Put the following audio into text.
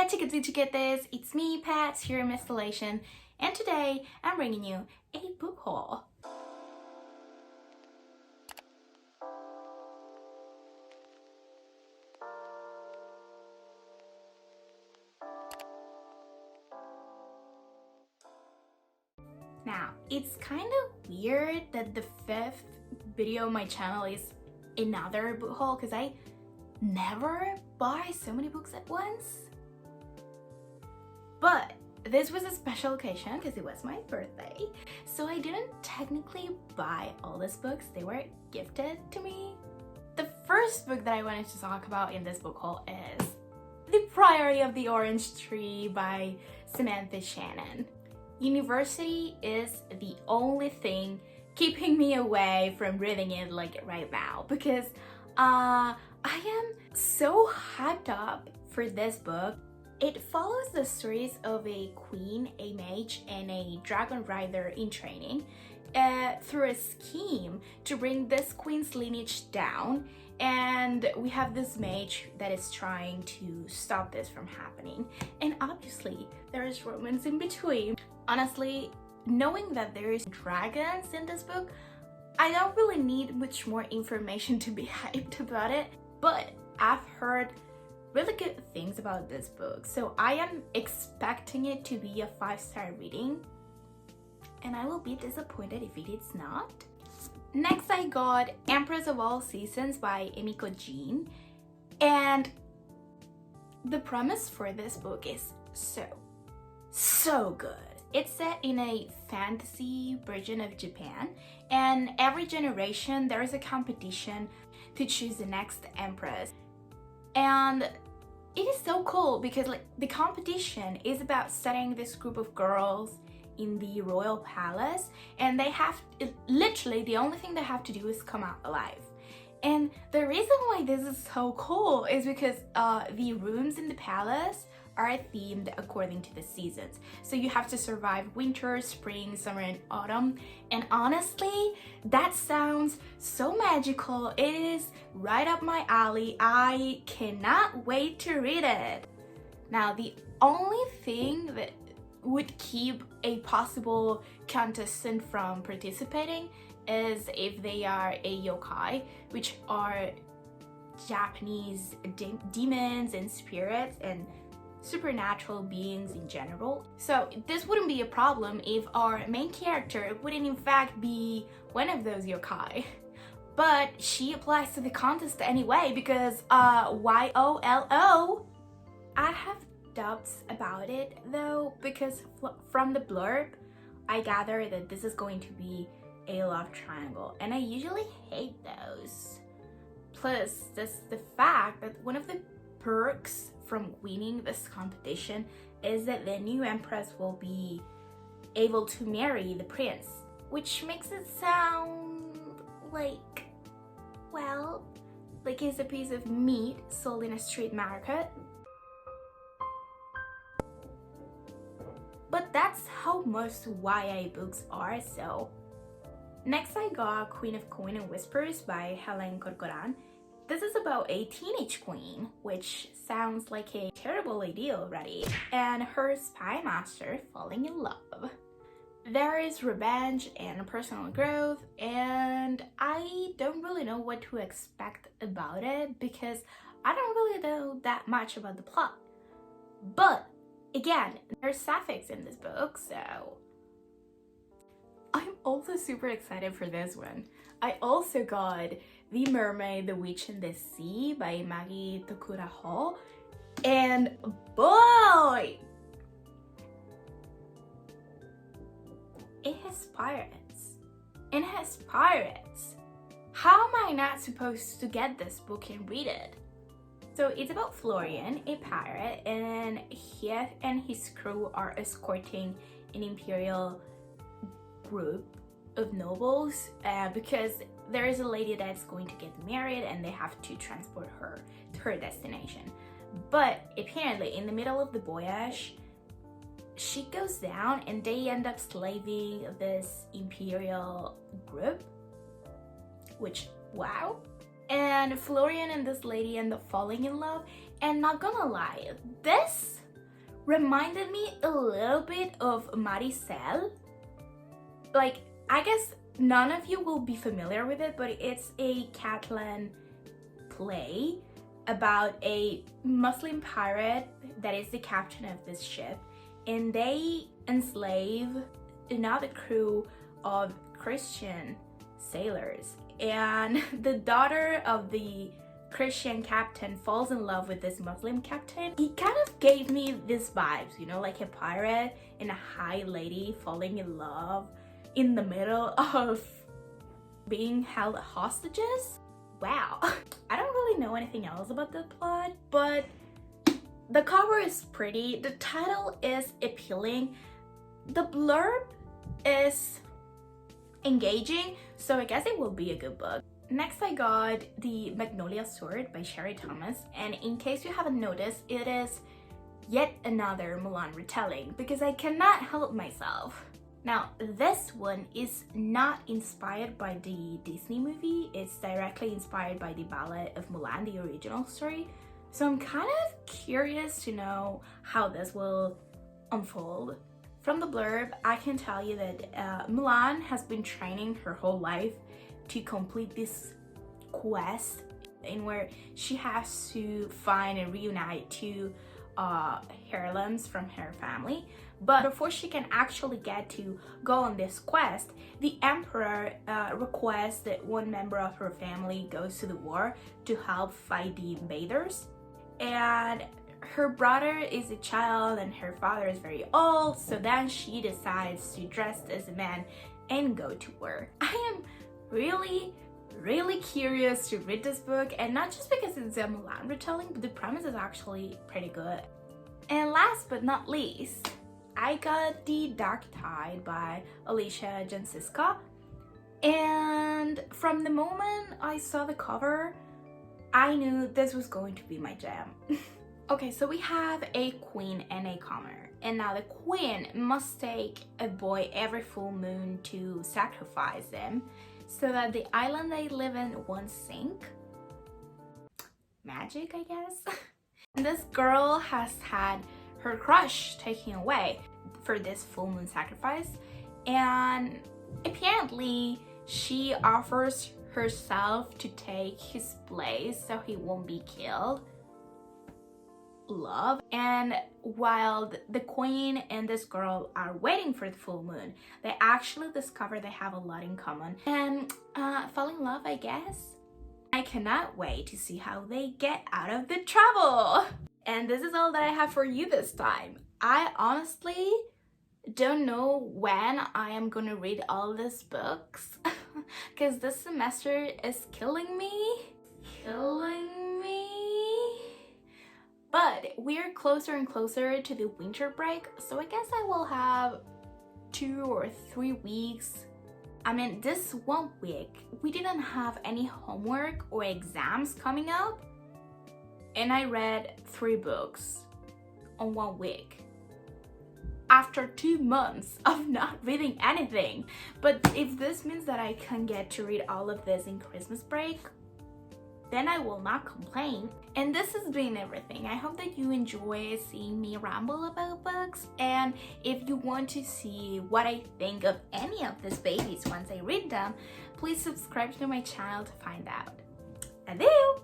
there, chickadee, it's me, Pat, here in Mistellation, and today I'm bringing you a book haul. Now, it's kind of weird that the fifth video on my channel is another book haul because I never buy so many books at once. But this was a special occasion because it was my birthday, so I didn't technically buy all these books, they were gifted to me. The first book that I wanted to talk about in this book haul is The Priory of the Orange Tree by Samantha Shannon. University is the only thing keeping me away from reading it like right now because I am so hyped up for this book. It follows the stories of a queen, a mage, and a dragon rider in training through a scheme to bring this queen's lineage down, and we have this mage that is trying to stop this from happening, and obviously there is romance in between. Honestly, knowing that there is dragons in this book, I don't really need much more information to be hyped about it, but I've heard really good things about this book, so I am expecting it to be a 5-star reading, and I will be disappointed if it is not. Next, I got Empress of All Seasons by Emiko Jean, and the premise for this book is so good. It's set in a fantasy version of Japan, and every generation there is a competition to choose the next empress. And it is so cool because the competition is about setting this group of girls in the royal palace, and they have literally the only thing they have to do is come out alive. And the reason why this is so cool is because the rooms in the palace are themed according to the seasons. So you have to survive winter, spring, summer, and autumn. And honestly, that sounds so magical. It is right up my alley. I cannot wait to read it. Now, the only thing that would keep a possible contestant from participating is if they are a yokai, which are Japanese demons and spirits and supernatural beings in general. So this wouldn't be a problem if our main character wouldn't in fact be one of those yokai. But she applies to the contest anyway because YOLO. I have doubts about it though, because from the blurb I gather that this is going to be a love triangle, and I usually hate those. Plus, that's the fact that one of the perks from winning this competition is that the new empress will be able to marry the prince, which makes it sound like, well, like he's a piece of meat sold in a street market. But that's how most YA books are, so. Next, I got Queen of Coin and Whispers by Helen Corcoran. This is about a teenage queen, which sounds like a terrible idea already, and her spy master falling in love. There is revenge and personal growth, and I don't really know what to expect about it because I don't really know that much about the plot. But again, there's sapphics in this book, so I'm also super excited for this one. I also got The Mermaid, the Witch, and the Sea by Magi Tokura-ho, and boy! It has pirates. It has pirates! How am I not supposed to get this book and read it? So it's about Florian, a pirate, and he and his crew are escorting an imperial group of nobles because there is a lady that's going to get married and they have to transport her to her destination. But apparently in the middle of the voyage, she goes down and they end up slaving this imperial group, which, wow. And Florian and this lady end up falling in love, and not gonna lie, this reminded me a little bit of Maricel. Like, I guess none of you will be familiar with it, but it's a Catalan play about a Muslim pirate that is the captain of this ship, and they enslave another crew of Christian sailors, and the daughter of the Christian captain falls in love with this Muslim captain. He kind of gave me these vibes, you know, like a pirate and a high lady falling in love in the middle of being held hostages. Wow. I don't really know anything else about the plot, but the cover is pretty, the title is appealing, the blurb is engaging, so I guess it will be a good book. Next I got The Magnolia Sword by Sherry Thomas, and in case you haven't noticed, it is yet another Mulan retelling because I cannot help myself. Now, this one is not inspired by the Disney movie, it's directly inspired by the Ballad of Mulan, the original story. So I'm kind of curious to know how this will unfold. From the blurb, I can tell you that Mulan has been training her whole life to complete this quest in where she has to find and reunite two heirlooms from her family. But before she can actually get to go on this quest, the emperor requests that one member of her family goes to the war to help fight the invaders. And her brother is a child and her father is very old, so then she decides to dress as a man and go to war. I am really curious to read this book, and not just because it's a Mulan retelling, but the premise is actually pretty good. And last but not least, I got The Dark Tide by Alicia Janciska, and from the moment I saw the cover, I knew this was going to be my jam. Okay, so we have a queen and a comer, and now the queen must take a boy every full moon to sacrifice him so that the island they live in won't sink. Magic, I guess. This girl has had her crush taken away for this full moon sacrifice, and apparently she offers herself to take his place so he won't be killed. Love. And while the queen and this girl are waiting for the full moon, they actually discover they have a lot in common and fall in love, I guess. I cannot wait to see how they get out of the trouble. And this is all that I have for you this time. I honestly don't know when I am gonna read all these books because this semester is killing me. But we're closer and closer to the winter break, so I guess I will have 2 or 3 weeks. I mean, this 1 week, we didn't have any homework or exams coming up, and I read 3 books on 1 week. After 2 months of not reading anything. But if this means that I can get to read all of this in Christmas break, then I will not complain. And this has been everything. I hope that you enjoy seeing me ramble about books, and if you want to see what I think of any of these babies once I read them, please subscribe to my channel to find out. Adieu!